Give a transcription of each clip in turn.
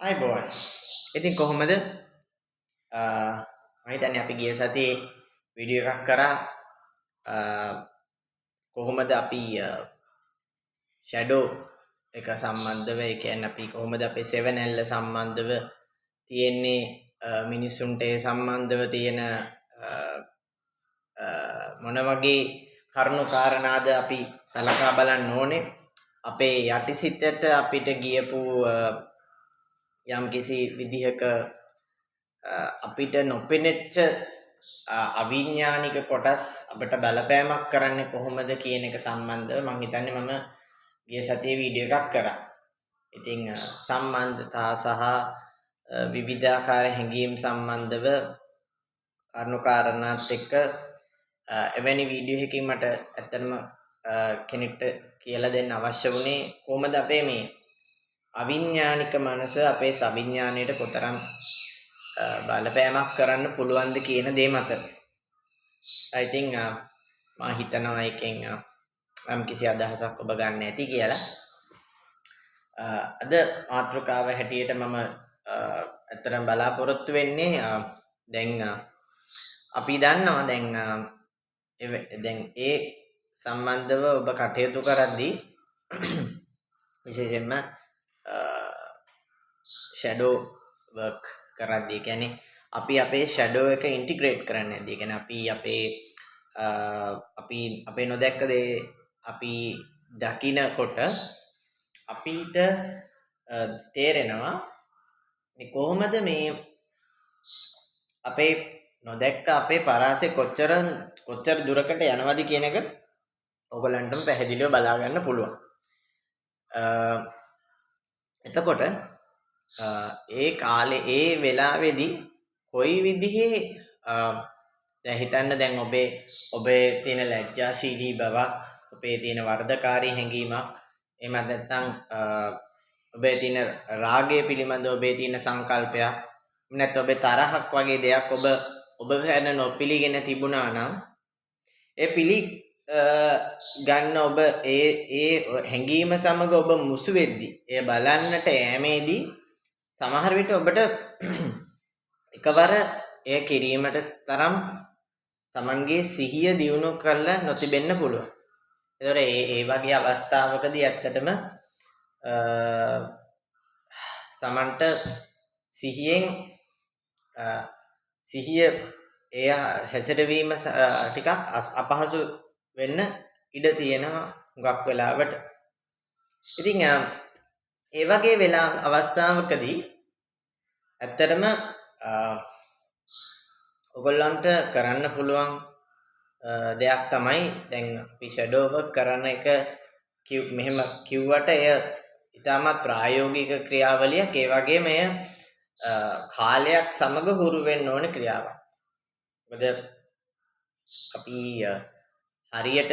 අයිබෝන් ඉතින් කොහොමද මම හිතන්නේ අපි ගිය සතියේ වීඩියෝ එකක් කරා කොහොමද අපි ෂැඩෝ එක සම්බන්ධව ඒ කියන්නේ අපි කොහොමද අපේ 7L සම්බන්ධව තියෙන්නේ මිනිසුන්ට ඒ සම්බන්ධව තියෙන මොන වගේ කරුණු කාරණාද අපි සලකා බලන්න ඕනේ අපේ යටිසිතට අපිට ගියපු යම් කිසි විදිහක අපිට නොපෙනෙච්ච අවිඥානික කොටස් අපිට බලපෑමක් කරන්නේ කොහොමද කියන එක සම්බන්ධව මම හිතන්නේ මම ගිය සතියේ වීඩියෝ එකක් කරා. ඉතින් සම්බන්ධතා සහ විවිධාකාර හැඟීම් සම්බන්ධව කරුණාකාරණාත් එක්ක එවැනි වීඩියෝ එකකින් මට ඇත්තටම කෙනෙක්ට කියලා දෙන්න අවශ්‍ය වුණේ කොහොමද අපේ මේ අවිඥානික මනස අපේ සවිඥාණයට කොතරම් බලපෑමක් කරන්න පුළුවන්ද කියන දේ මත. I think මම හිතනවා එකෙන් යම් කිසි අදහසක් ඔබ ගන්න ඇති කියලා. අද මාතෘකාව හැටියට මම ඇත්තටම බලාපොරොත්තු වෙන්නේ දැන් අපි දන්නවා දැන් ඒ සම්බන්ධව ඔබ කටයුතු කරද්දී විශේෂයෙන්ම ෂැඩෝ වර්ක් කරද්දී කියන්නේ අපි අපේ ෂැඩෝ එක ඉන්ටිග්‍රේට් කරන්නේ නැද්ද? ඒ කියන්නේ අපි අපේ නොදැක්ක දේ අපි දකිනකොට අපිට තේරෙනවා මේ කොහොමද මේ අපේ නොදැක්ක අපේ පරාසය කොච්චර දුරකට යනවද කියන එක ඔයගලන්ටම පැහැදිලිව බලා ගන්න පුළුවන්. එතකොට ඒ කාලේ ඒ වෙලාවේදී කොයි විදිහේ දැන් හිතන්න දැන් ඔබේ තියෙන ලැජ්ජාශීලී බවක් ඔබේ තියෙන වර්ධකාරී හැඟීමක් එහෙම නැත්නම් ඔබේ තියෙන රාගය පිළිබඳ ඔබේ තියෙන සංකල්පයක් නැත්නම් ඔබේ තරහක් වගේ දෙයක් ඔබ හැන නොපිළිගෙන තිබුණා නම් ඒ ගන්න ඔබ ඒ හැඟීම සමග ඔබ මුසු වෙද්දී එය බලන්නට යෑමේදී සමහර විට ඔබට එකවර එය කිරීමට තරම් Tamanගේ සිහිය දියුණු කරලා නොතිබෙන්න පුළුවන්. ඒතොර ඒ වගේ අවස්ථාවකදී ඇත්තටම Tamanට සිහිය එය හැසිරවීම ටිකක් අපහසු වෙන්න ඉඩ තියෙනවා හුඟක් වෙලාවට. ඉතින් ඒ වගේ අවස්ථාවකදී ඇත්තටම ඔයගොල්ලන්ට කරන්න පුළුවන් දෙයක් තමයි දැන් අපි ෂැඩෝ වර්ක් කරන එක මෙහෙම කිව්වට එය ඉතාමත් ප්‍රායෝගික ක්‍රියාවලියක්. ඒ වගේම එය කාලයක් සමග හුරු වෙන්න ඕන ක්‍රියාවක්. මොකද අපි හරියට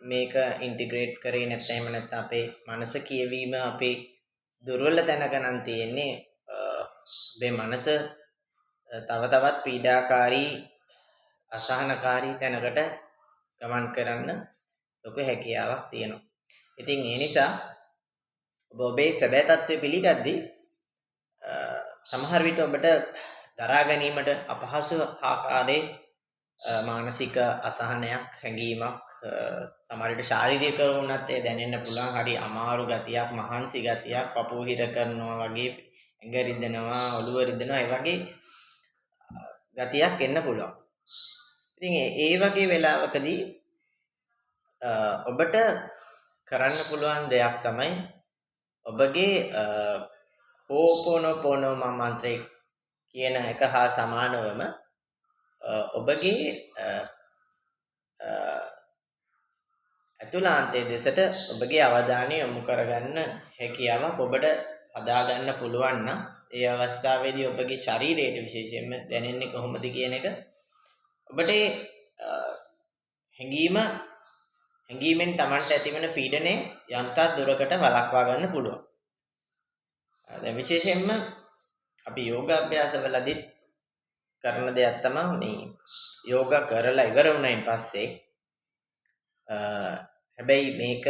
මේක ඉන්ටිග්‍රේට් කරේ නැත්නම් අපේ මනස කියවීම අපේ දුර්වල තැනක නම් තියෙන්නේ. අපේ මනස තව තවත් පීඩාකාරී අසහනකාරී තැනකට ගමන් කරන්න ලොකු හැකියාවක් තියෙනවා. ඉතින් ඒ නිසා ඔබේ සැබෑ තත්ත්වය පිළිගද්දී සමහර විට ඔබට දරා ගැනීමට අපහසු ආකාරයේ මානසික අසහනයක් හැඟීමක් සමහර විට ශාරීරික වුණත් ඒ දැනෙන්න පුළුවන්. හරි අමාරු ගතියක්, මහන්සි ගතියක්, පපුව හිර කරනවා වගේ, ඇඟ රිදෙනවා, ඔළුව රිදෙනවා, ඒ වගේ ගතියක් එන්න පුළුවන්. ඉතින් ඒ වගේ වෙලාවකදී ඔබට කරන්න පුළුවන් දෙයක් තමයි ඔබගේ හෝපොනොපොනෝ මන්ත්‍රය කියන එක හා සමානවම ඔබගේ අතුලාන්තයේ දෙසට ඔබගේ අවධානය යොමු කරගන්න හැකියාවක් ඔබට හදාගන්න පුළුවන් නම් ඒ අවස්ථාවේදී ඔබගේ ශරීරයට විශේෂයෙන්ම දැනෙන්නේ කොහොමද කියන එක ඔබට හැඟීමෙන් Tamanට ඇතිවන පීඩනය යම්තාක් දුරකට වළක්වා ගන්න පුළුවන්. දැන් විශේෂයෙන්ම අපි යෝගාභ්‍යාසවලදී කරන දෙයක් තමයි මේ යෝගා කරලා ඉවර වුණායින් පස්සේ හැබැයි මේක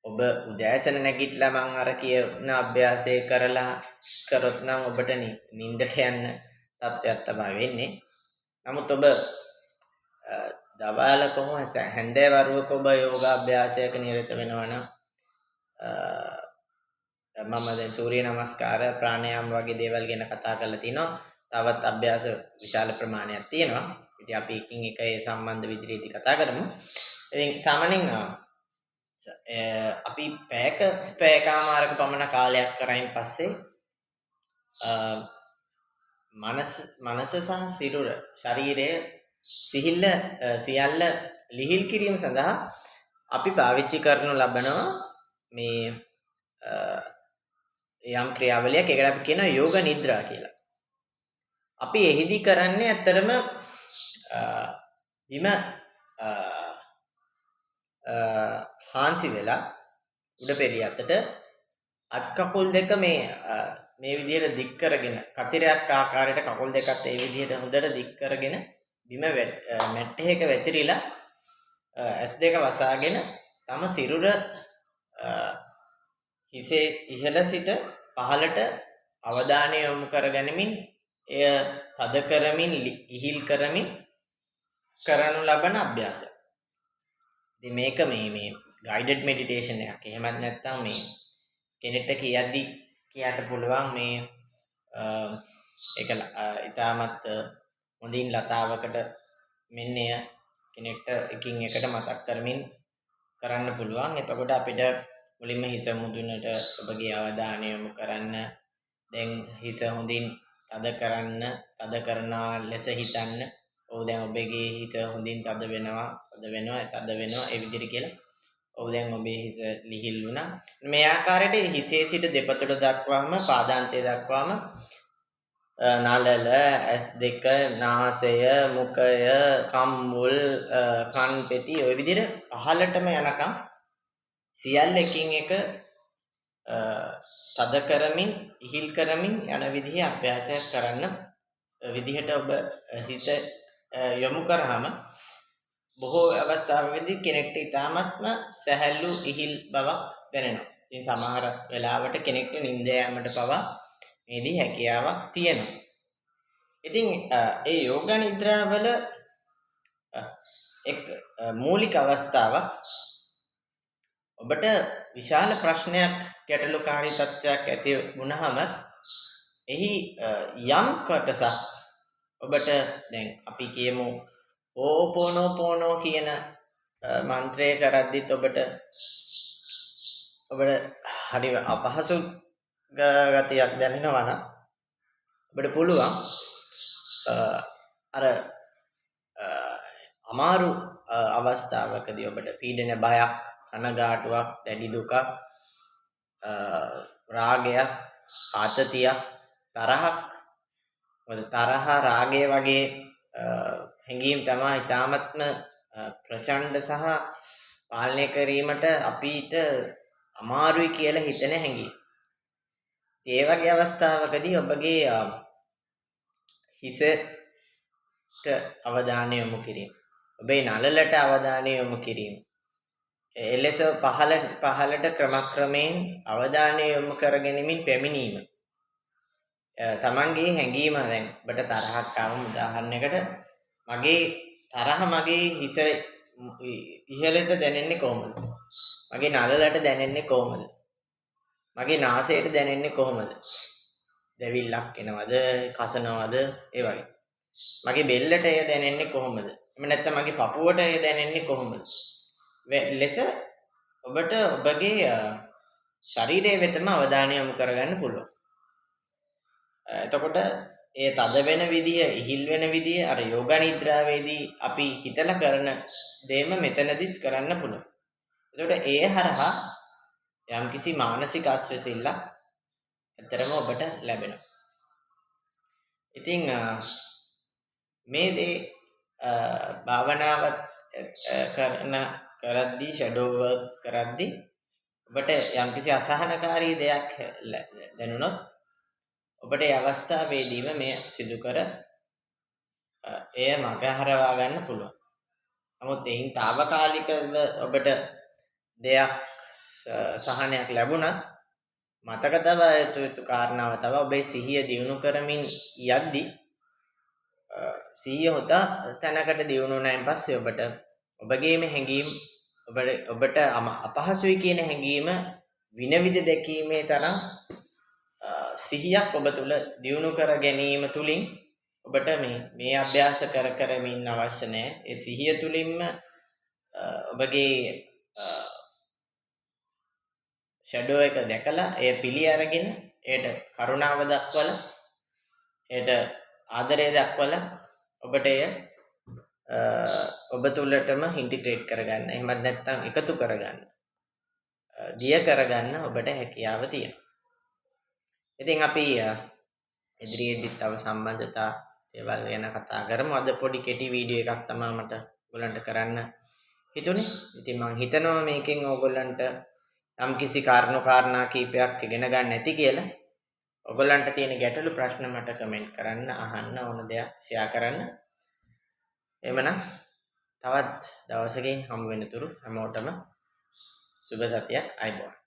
ඔබ උදෑසන නැගිටලා මම අර කියන අභ්‍යාසය කරලා කරොත් නම් ඔබට නිින්දට යන්න තත්ත්වයක් තමයි වෙන්නේ. නමුත් ඔබ දවල්ක කොහොම හැන්දෑ වරුවක ඔබ යෝගාභ්‍යාසයක නිරත වෙනවා නම් මම දැන් සූර්ය නමස්කාර ප්‍රාණයාම වගේ දේවල් ගැන කතා කරලා තිනවා. තවත් අභ්‍යාස විශාල ප්‍රමාණයක් තියෙනවා. ඉතින් අපි එකින් එක ඒ සම්බන්ධ විදිහට කතා කරමු. ඉතින් සාමාන්‍යයෙන් අපි පැයකමාරක පමණ කාලයක් කරයින් පස්සේ මනස සහ සිරුර ශරීරය සිහිල්ල සියල්ල ලිහිල් කිරීම සඳහා අපි පාවිච්චි කරනු ලබනවා මේ යම් ක්‍රියාවලියක්. ඒකට අපි කියනවා යෝග නිද්‍රා කියලා. අපි එහිදී කරන්නේ ඇත්තටම බිම හාන්සි වෙලා උඩ පෙරියතට අත් කකුල් දෙක මේ විදිහට දික් කරගෙන කතිරයක් ආකාරයට කකුල් දෙකත් ඒ විදිහට හොඳට දික් කරගෙන බිම මැට් එකක වැතිරිලා S2 වසාගෙන තම සිරුර හිසේ ඉහළ සිට පහළට අවධානය යොමු කරගනිමින් එය තද කරමින් ඉහිල් කරමින් කරනු ලබන අභ්‍යාසය. ඉතින් මේක මේ guided meditation එකක්. එහෙමත් නැත්නම් මේ කෙනෙක්ට කියන්න පුළුවන් මේ ඒක ඊටමත් හොඳින් ලතාවකට මෙන්න එය කෙනෙක්ට එකින් එකට මතක් කරමින් කරන්න පුළුවන්. එතකොට අපිට මුලින්ම හිස මුදුනට ඔබගේ අවධානය යොමු කරන්න. දැන් හිස හොඳින් තද කරන ලෙස හිතන්න. ඔව් දැන් ඔබගේ හිස හොඳින් තද වෙනවා ඒ විදිහට කියලා. ඔව් දැන් ඔබේ හිස ලිහිල් වුණා. මේ ආකාරයට හිසේ සිට දෙපතුල දක්වාම පාදාන්තය දක්වාම නලල S2 නාසය මුඛය කම්මුල් කන් පෙති ඔය විදිහට පහළටම යනකම් සියල්ල එකින් එක තද කරමින් ඉහිල් කරමින් යන විදිහේ අභ්‍යාසයක් කරන්න විදිහට ඔබ හිත යොමු කරාම බොහෝ අවස්ථාවකදී කෙනෙක්ට ඉතාමත්ම සැහැල්ලු ඉහිල් බවක් දැනෙනවා. ඉතින් සමහර වෙලාවට කෙනෙක්ට නිින්ද යාමට පවා මේදී හැකියාවක් තියෙනවා. ඉතින් ඒ යෝග නිද්‍රාවල එක් මූලික අවස්ථාවක් ඔබට විශාල ප්‍රශ්නයක් ගැටලුකාරී තත්ත්වයක් ඇති වුණාම එහි යම් කොටසක් ඔබට දැන් අපි කියමු ඕපෝනෝපෝනෝ කියන මන්ත්‍රය කරද්දිත් ඔබට හරි අපහසු ගතියක් දැනෙනවා නම් ඔබට පුළුවන් අර අමාරු අවස්ථාවකදී ඔබට පීඩන බයක් කනගාටුවක් දැඩි දුකක් රාගයක් ආතතියක් තරහක් තරහ රාගය වගේ හැඟීම් තමයි ඉතාමත්ම ප්‍රචණ්ඩ සහ පාලනය කිරීමට අපිට අමාරුයි කියලා හිතෙන හැඟීම්. ඒ වගේ අවස්ථාවකදී ඔබගේ හිසට අවධානය යොමු කිරීම, ඔබේ නළලට අවධානය යොමු කිරීම, එලෙස පහළට ක්‍රමක්‍රමයෙන් අවධානය යොමු කරගෙනමින් පැමිණීම. තමන්ගේ හැඟීම දැන් ඔබට තරහක් ආවම උදාහරණයකට මගේ තරහ මගේ හිස ඉහළට දැනෙන්නේ කොහොමද? මගේ නළලට දැනෙන්නේ කොහොමද? මගේ නාසයට දැනෙන්නේ කොහොමද? දැවිල්ලක් එනවද? කසනවද? ඒ වගේ. මගේ බෙල්ලට එය දැනෙන්නේ කොහොමද? එහෙම නැත්නම් මගේ පපුවට එය දැනෙන්නේ කොහොමද? ලෙස ඔබට ඔබගේ ශරීරය වෙතම අවධානය යොමු කරගන්න පුළුවන්. එතකොට ඒ තද වෙන විදිය, ඉහිල් වෙන විදිය අර යෝග නිද්‍රාවේදී අපි හිතලා කරන දේම මෙතනදිත් කරන්න පුළුවන්. එතකොට ඒ හරහා යම්කිසි මානසික ආස්වාසිල්ලක් ඇත්තරම ඔබට ලැබෙනවා. ඉතින් මේ දේ භාවනාවත් කරද්දී ෂැඩෝ වර්ක් කරද්දී ඔබට යම්කිසි අසහනකාරී දෙයක් දැනුණොත් ඔබට ඒ අවස්ථාවේදීම මේ සිදු කර එය මගහරවා ගන්න පුළුවන්. නමුත් එයින් తాවකාලිකව ඔබට දෙයක් සහනයක් ලැබුණත් මතක තබා යුතු කාරණාව තමයි ඔබේ සිහිය දියුණු කරමින් යද්දී සිහිය හොත තැනකට දියුණු වුණායින් පස්සේ ඔබගේම හැඟීම් ඔබට අපහසුයි කියන හැඟීම විනවිද දැකීමේ තරම් සිහියක් ඔබ තුළ දියුණු කර ගැනීම තුළින් ඔබට මේ අභ්‍යාස කරමින් අවශ්‍ය නැහැ. ඒ සිහිය තුළින්ම ඔබගේ ෂැඩෝ එක දැකලා එය පිළි අරගෙන ඒට කරුණාව දක්වලා ඒට ආදරය දක්වලා ඔබට එය ඔබ තුළටම ඉන්ටිග්‍රේට් කරගන්න. එහෙමත් නැත්නම් එකතු කරගන්න. දිය කරගන්න ඔබට හැකියාව තියෙනවා. ඉතින් අපි ඉදිරියේදී තව සම්බන්ධතා දේවල් ගැන කතා කරමු. අද පොඩි කෙටි වීඩියෝ එකක් තමයි මට ඔයගලන්ට කරන්න හිතුනේ. ඉතින් මම හිතනවා මේකෙන් ඕගොල්ලන්ට යම්කිසි කාරණා කීපයක් ඉගෙන ගන්න ඇති කියලා. ඔයගොල්ලන්ට තියෙන ගැටලු ප්‍රශ්න මට කමෙන්ට් කරන්න, අහන්න, ඕන දෙයක් ෂෙයා කරන්න. එhmenan තවත් දවසකින් හමු වෙනතුරු හැමෝටම සුබ සතියක් අයබෝවන්.